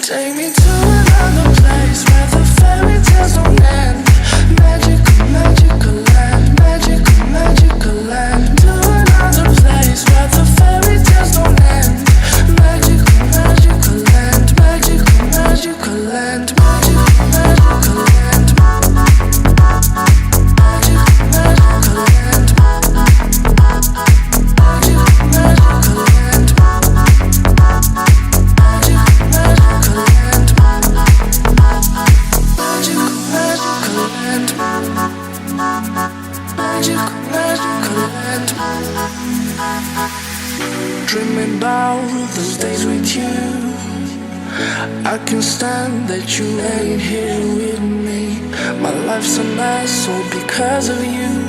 Take me to another place where the fairy tales don't end. Magical, magical land, magical, magical land. To another place where the fairy tales don't end. Magical, magical land, magical, magical land, magical, magical land. Magical, magical land. Magical, magical land. Dreaming about those days with you. I can't stand that you ain't here with me. My life's a mess all because of you.